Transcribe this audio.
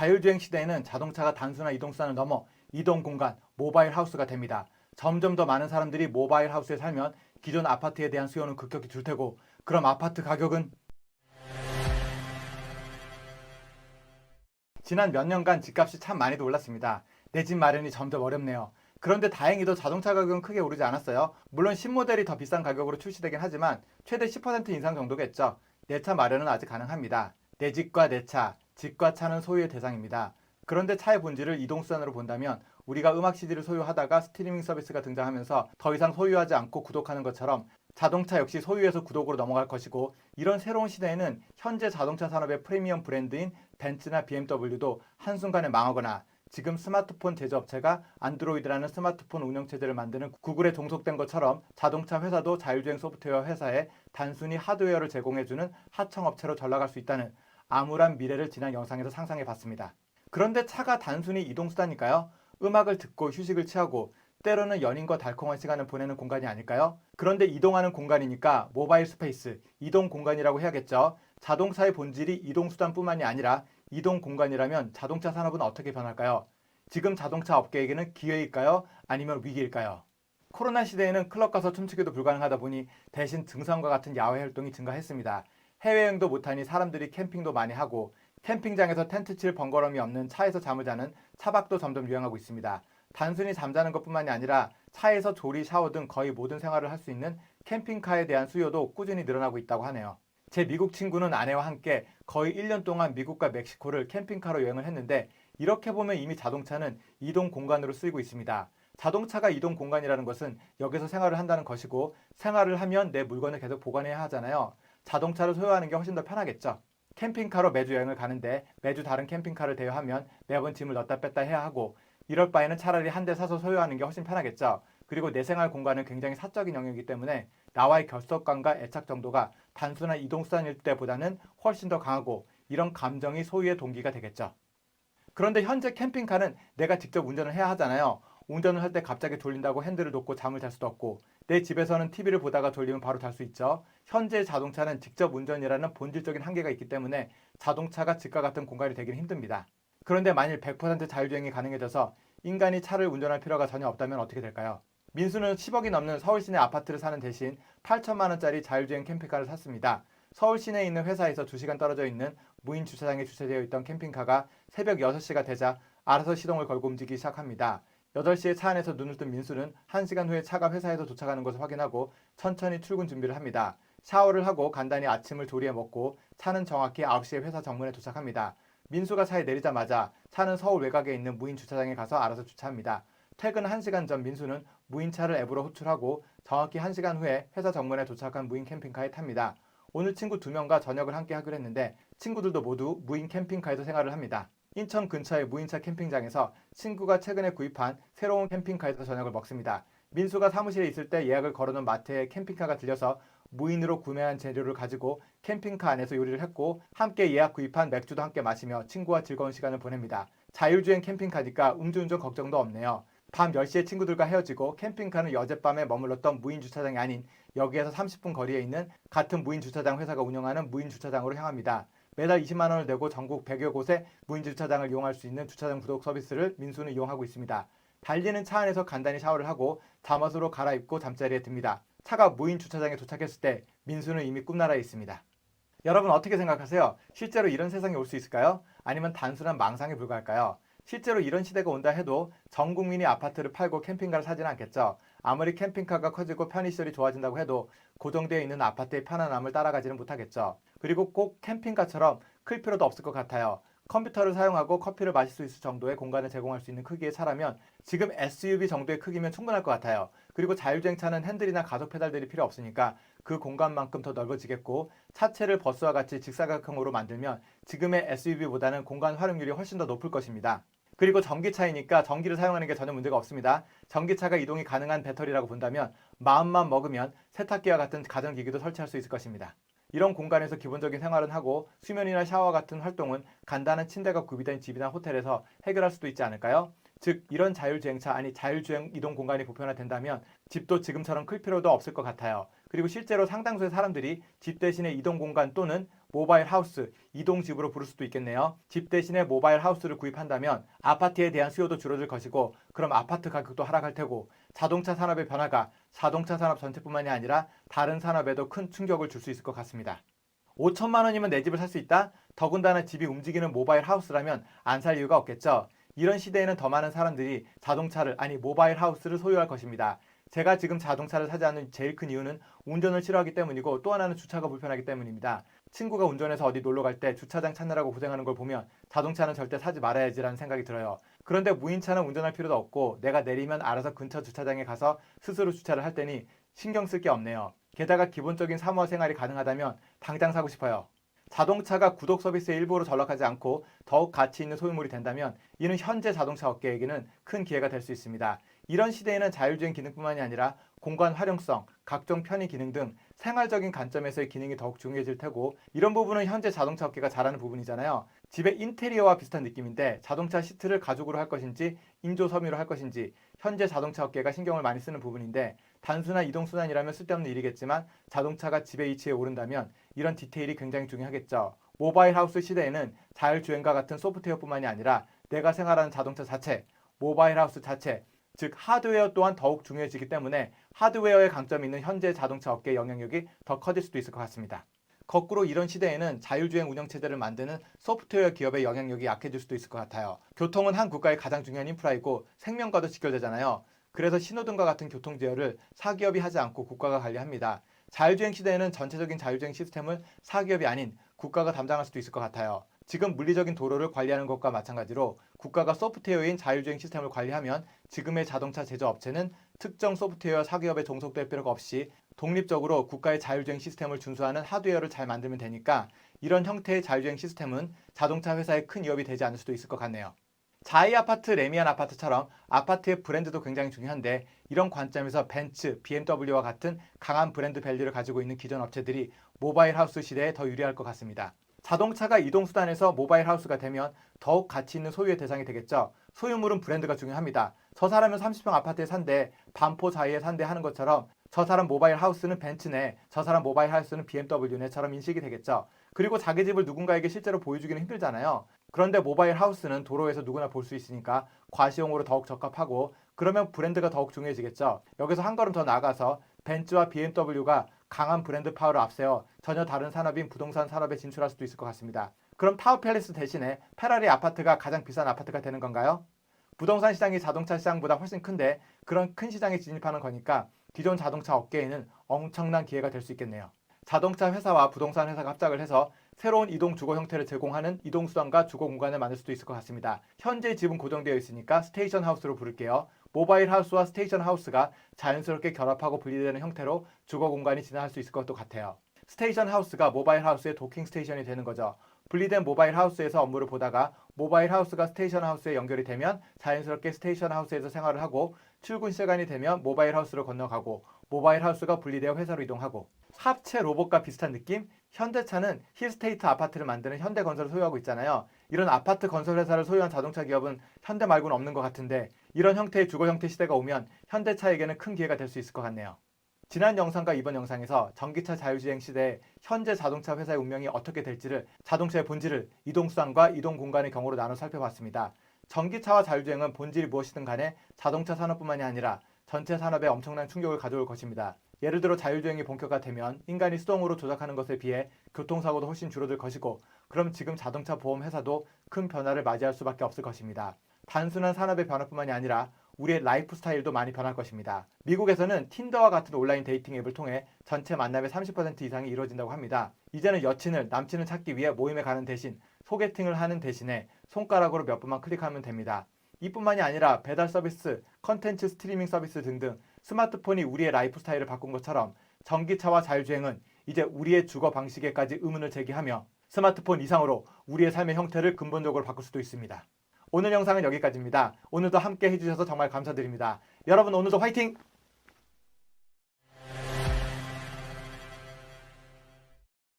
자율주행 시대에는 자동차가 단순한 이동수단을 넘어 이동 공간, 모바일 하우스가 됩니다. 점점 더 많은 사람들이 모바일 하우스에 살면 기존 아파트에 대한 수요는 급격히 줄 테고, 그럼 아파트 가격은? 지난 몇 년간 집값이 참 많이도 올랐습니다. 내 집 마련이 점점 어렵네요. 그런데 다행히도 자동차 가격은 크게 오르지 않았어요. 물론 신모델이 더 비싼 가격으로 출시되긴 하지만 최대 10% 인상 정도겠죠. 내 차 마련은 아직 가능합니다. 내 집과 내 차, 집과 차는 소유의 대상입니다. 그런데 차의 본질을 이동수단으로 본다면 우리가 음악 CD를 소유하다가 스트리밍 서비스가 등장하면서 더 이상 소유하지 않고 구독하는 것처럼 자동차 역시 소유에서 구독으로 넘어갈 것이고, 이런 새로운 시대에는 현재 자동차 산업의 프리미엄 브랜드인 벤츠나 BMW도 한순간에 망하거나, 지금 스마트폰 제조업체가 안드로이드라는 스마트폰 운영체제를 만드는 구글에 종속된 것처럼 자동차 회사도 자율주행 소프트웨어 회사에 단순히 하드웨어를 제공해주는 하청업체로 전락할 수 있다는 암울한 미래를 지난 영상에서 상상해 봤습니다. 그런데 차가 단순히 이동수단일까요? 음악을 듣고 휴식을 취하고 때로는 연인과 달콤한 시간을 보내는 공간이 아닐까요? 그런데 이동하는 공간이니까 모바일 스페이스, 이동 공간이라고 해야겠죠. 자동차의 본질이 이동수단뿐만이 아니라 이동 공간이라면 자동차 산업은 어떻게 변할까요? 지금 자동차 업계에게는 기회일까요? 아니면 위기일까요? 코로나 시대에는 클럽 가서 춤추기도 불가능하다 보니 대신 등산과 같은 야외 활동이 증가했습니다. 해외여행도 못하니 사람들이 캠핑도 많이 하고, 캠핑장에서 텐트 칠 번거로움이 없는 차에서 잠을 자는 차박도 점점 유행하고 있습니다. 단순히 잠자는 것뿐만이 아니라 차에서 조리, 샤워 등 거의 모든 생활을 할 수 있는 캠핑카에 대한 수요도 꾸준히 늘어나고 있다고 하네요. 제 미국 친구는 아내와 함께 거의 1년 동안 미국과 멕시코를 캠핑카로 여행을 했는데, 이렇게 보면 이미 자동차는 이동 공간으로 쓰이고 있습니다. 자동차가 이동 공간이라는 것은 여기서 생활을 한다는 것이고, 생활을 하면 내 물건을 계속 보관해야 하잖아요. 자동차를 소유하는 게 훨씬 더 편하겠죠. 캠핑카로 매주 여행을 가는데 매주 다른 캠핑카를 대여하면 매번 짐을 넣었다 뺐다 해야 하고, 이럴 바에는 차라리 한 대 사서 소유하는 게 훨씬 편하겠죠. 그리고 내 생활 공간은 굉장히 사적인 영역이기 때문에 나와의 결속감과 애착 정도가 단순한 이동수단일 때보다는 훨씬 더 강하고, 이런 감정이 소유의 동기가 되겠죠. 그런데 현재 캠핑카는 내가 직접 운전을 해야 하잖아요. 운전을 할 때 갑자기 졸린다고 핸들을 놓고 잠을 잘 수도 없고, 내 집에서는 TV를 보다가 졸리면 바로 잘 수 있죠. 현재 자동차는 직접 운전이라는 본질적인 한계가 있기 때문에 자동차가 집과 같은 공간이 되기는 힘듭니다. 그런데 만일 100% 자율주행이 가능해져서 인간이 차를 운전할 필요가 전혀 없다면 어떻게 될까요? 민수는 10억이 넘는 서울 시내 아파트를 사는 대신 8천만 원짜리 자율주행 캠핑카를 샀습니다. 서울 시내에 있는 회사에서 2시간 떨어져 있는 무인 주차장에 주차되어 있던 캠핑카가 새벽 6시가 되자 알아서 시동을 걸고 움직이기 시작합니다. 8시에 차 안에서 눈을 뜬 민수는 1시간 후에 차가 회사에서 도착하는 것을 확인하고 천천히 출근 준비를 합니다. 샤워를 하고 간단히 아침을 조리해 먹고 차는 정확히 9시에 회사 정문에 도착합니다. 민수가 차에 내리자마자 차는 서울 외곽에 있는 무인 주차장에 가서 알아서 주차합니다. 퇴근 1시간 전 민수는 무인차를 앱으로 호출하고 정확히 1시간 후에 회사 정문에 도착한 무인 캠핑카에 탑니다. 오늘 친구 2명과 저녁을 함께 하기로 했는데 친구들도 모두 무인 캠핑카에서 생활을 합니다. 인천 근처의 무인차 캠핑장에서 친구가 최근에 구입한 새로운 캠핑카에서 저녁을 먹습니다. 민수가 사무실에 있을 때 예약을 걸어놓은 마트에 캠핑카가 들려서 무인으로 구매한 재료를 가지고 캠핑카 안에서 요리를 했고, 함께 예약 구입한 맥주도 함께 마시며 친구와 즐거운 시간을 보냅니다. 자율주행 캠핑카니까 음주운전 걱정도 없네요. 밤 10시에 친구들과 헤어지고 캠핑카는 어젯밤에 머물렀던 무인 주차장이 아닌 여기에서 30분 거리에 있는 같은 무인 주차장 회사가 운영하는 무인 주차장으로 향합니다. 매달 20만 원을 내고 전국 100여 곳의 무인 주차장을 이용할 수 있는 주차장 구독 서비스를 민수는 이용하고 있습니다. 달리는 차 안에서 간단히 샤워를 하고 잠옷으로 갈아입고 잠자리에 듭니다. 차가 무인 주차장에 도착했을 때 민수는 이미 꿈나라에 있습니다. 여러분 어떻게 생각하세요? 실제로 이런 세상이 올 수 있을까요? 아니면 단순한 망상에 불과할까요? 실제로 이런 시대가 온다 해도 전 국민이 아파트를 팔고 캠핑카를 사지는 않겠죠. 아무리 캠핑카가 커지고 편의시설이 좋아진다고 해도 고정되어 있는 아파트의 편안함을 따라가지는 못하겠죠. 그리고 꼭 캠핑카처럼 클 필요도 없을 것 같아요. 컴퓨터를 사용하고 커피를 마실 수 있을 정도의 공간을 제공할 수 있는 크기의 차라면 지금 SUV 정도의 크기면 충분할 것 같아요. 그리고 자율주행차는 핸들이나 가속 페달들이 필요 없으니까 그 공간만큼 더 넓어지겠고, 차체를 버스와 같이 직사각형으로 만들면 지금의 SUV보다는 공간 활용률이 훨씬 더 높을 것입니다. 그리고 전기차이니까 전기를 사용하는 게 전혀 문제가 없습니다. 전기차가 이동이 가능한 배터리라고 본다면 마음만 먹으면 세탁기와 같은 가전기기도 설치할 수 있을 것입니다. 이런 공간에서 기본적인 생활은 하고 수면이나 샤워 같은 활동은 간단한 침대가 구비된 집이나 호텔에서 해결할 수도 있지 않을까요? 즉 이런 자율주행차 아니 자율주행 이동 공간이 보편화된다면 집도 지금처럼 클 필요도 없을 것 같아요. 그리고 실제로 상당수의 사람들이 집 대신에 이동 공간 또는 모바일 하우스, 이동집으로 부를 수도 있겠네요. 집 대신에 모바일 하우스를 구입한다면 아파트에 대한 수요도 줄어들 것이고 그럼 아파트 가격도 하락할 테고 자동차 산업의 변화가 자동차 산업 전체뿐만이 아니라 다른 산업에도 큰 충격을 줄 수 있을 것 같습니다. 5천만 원이면 내 집을 살 수 있다? 더군다나 집이 움직이는 모바일 하우스라면 안 살 이유가 없겠죠. 이런 시대에는 더 많은 사람들이 자동차를 아니 모바일 하우스를 소유할 것입니다. 제가 지금 자동차를 사지 않는 제일 큰 이유는 운전을 싫어하기 때문이고 또 하나는 주차가 불편하기 때문입니다. 친구가 운전해서 어디 놀러 갈 때 주차장 찾느라고 고생하는 걸 보면 자동차는 절대 사지 말아야지라는 생각이 들어요. 그런데 무인차는 운전할 필요도 없고 내가 내리면 알아서 근처 주차장에 가서 스스로 주차를 할 테니 신경 쓸 게 없네요. 게다가 기본적인 사무화 생활이 가능하다면 당장 사고 싶어요. 자동차가 구독 서비스의 일부로 전락하지 않고 더욱 가치 있는 소유물이 된다면 이는 현재 자동차 업계에게는 큰 기회가 될 수 있습니다. 이런 시대에는 자율주행 기능뿐만이 아니라 공간 활용성, 각종 편의 기능 등 생활적인 관점에서의 기능이 더욱 중요해질 테고 이런 부분은 현재 자동차 업계가 잘하는 부분이잖아요. 집의 인테리어와 비슷한 느낌인데 자동차 시트를 가죽으로 할 것인지 인조 섬유로 할 것인지 현재 자동차 업계가 신경을 많이 쓰는 부분인데 단순한 이동수단이라면 쓸데없는 일이겠지만 자동차가 집의 위치에 오른다면 이런 디테일이 굉장히 중요하겠죠. 모바일 하우스 시대에는 자율주행과 같은 소프트웨어뿐만이 아니라 내가 생활하는 자동차 자체, 모바일 하우스 자체, 즉 하드웨어 또한 더욱 중요해지기 때문에 하드웨어의 강점이 있는 현재 자동차 업계의 영향력이 더 커질 수도 있을 것 같습니다. 거꾸로 이런 시대에는 자율주행 운영체제를 만드는 소프트웨어 기업의 영향력이 약해질 수도 있을 것 같아요. 교통은 한 국가의 가장 중요한 인프라이고 생명과도 직결되잖아요. 그래서 신호등과 같은 교통제어를 사기업이 하지 않고 국가가 관리합니다. 자율주행 시대에는 전체적인 자율주행 시스템을 사기업이 아닌 국가가 담당할 수도 있을 것 같아요. 지금 물리적인 도로를 관리하는 것과 마찬가지로 국가가 소프트웨어인 자율주행 시스템을 관리하면 지금의 자동차 제조업체는 특정 소프트웨어 사기업에 종속될 필요가 없이 독립적으로 국가의 자율주행 시스템을 준수하는 하드웨어를 잘 만들면 되니까 이런 형태의 자율주행 시스템은 자동차 회사의 큰 위협이 되지 않을 수도 있을 것 같네요. 자이 아파트, 레미안 아파트처럼 아파트의 브랜드도 굉장히 중요한데 이런 관점에서 벤츠, BMW와 같은 강한 브랜드 밸류를 가지고 있는 기존 업체들이 모바일 하우스 시대에 더 유리할 것 같습니다. 자동차가 이동수단에서 모바일 하우스가 되면 더욱 가치 있는 소유의 대상이 되겠죠. 소유물은 브랜드가 중요합니다. 저 사람은 30평 아파트에 산대, 반포 자이에 산대 하는 것처럼 저 사람 모바일 하우스는 벤츠네, 저 사람 모바일 하우스는 BMW네처럼 인식이 되겠죠. 그리고 자기 집을 누군가에게 실제로 보여주기는 힘들잖아요. 그런데 모바일 하우스는 도로에서 누구나 볼 수 있으니까 과시용으로 더욱 적합하고 그러면 브랜드가 더욱 중요해지겠죠. 여기서 한 걸음 더 나아가서 벤츠와 BMW가 강한 브랜드 파워를 앞세워 전혀 다른 산업인 부동산 산업에 진출할 수도 있을 것 같습니다. 그럼 타워팰리스 대신에 페라리 아파트가 가장 비싼 아파트가 되는 건가요? 부동산 시장이 자동차 시장보다 훨씬 큰데 그런 큰 시장에 진입하는 거니까 기존 자동차 업계에는 엄청난 기회가 될 수 있겠네요. 자동차 회사와 부동산 회사가 합작을 해서 새로운 이동 주거 형태를 제공하는 이동수단과 주거 공간을 만들 수도 있을 것 같습니다. 현재 집은 고정되어 있으니까 스테이션 하우스로 부를게요. 모바일 하우스와 스테이션 하우스가 자연스럽게 결합하고 분리되는 형태로 주거 공간이 진화할 수 있을 것도 같아요. 스테이션 하우스가 모바일 하우스의 도킹 스테이션이 되는 거죠. 분리된 모바일 하우스에서 업무를 보다가 모바일 하우스가 스테이션 하우스에 연결이 되면 자연스럽게 스테이션 하우스에서 생활을 하고 출근 시간이 되면 모바일 하우스로 건너가고 모바일 하우스가 분리되어 회사로 이동하고 합체 로봇과 비슷한 느낌? 현대차는 힐스테이트 아파트를 만드는 현대건설을 소유하고 있잖아요. 이런 아파트 건설 회사를 소유한 자동차 기업은 현대 말고는 없는 것 같은데 이런 형태의 주거 형태 시대가 오면 현대차에게는 큰 기회가 될 수 있을 것 같네요. 지난 영상과 이번 영상에서 전기차 자율주행 시대에 현재 자동차 회사의 운명이 어떻게 될지를 자동차의 본질을 이동수단과 이동공간의 경우로 나눠 살펴봤습니다. 전기차와 자율주행은 본질이 무엇이든 간에 자동차 산업뿐만이 아니라 전체 산업에 엄청난 충격을 가져올 것입니다. 예를 들어 자율주행이 본격화되면 인간이 수동으로 조작하는 것에 비해 교통사고도 훨씬 줄어들 것이고 그럼 지금 자동차 보험 회사도 큰 변화를 맞이할 수밖에 없을 것입니다. 단순한 산업의 변화뿐만이 아니라 우리의 라이프 스타일도 많이 변할 것입니다. 미국에서는 틴더와 같은 온라인 데이팅 앱을 통해 전체 만남의 30% 이상이 이루어진다고 합니다. 이제는 여친을, 남친을 찾기 위해 모임에 가는 대신 소개팅을 하는 대신에 손가락으로 몇 번만 클릭하면 됩니다. 이뿐만이 아니라 배달 서비스, 컨텐츠 스트리밍 서비스 등등 스마트폰이 우리의 라이프 스타일을 바꾼 것처럼 전기차와 자율주행은 이제 우리의 주거 방식에까지 의문을 제기하며 스마트폰 이상으로 우리의 삶의 형태를 근본적으로 바꿀 수도 있습니다. 오늘 영상은 여기까지입니다. 오늘도 함께 해주셔서 정말 감사드립니다. 여러분 오늘도 화이팅!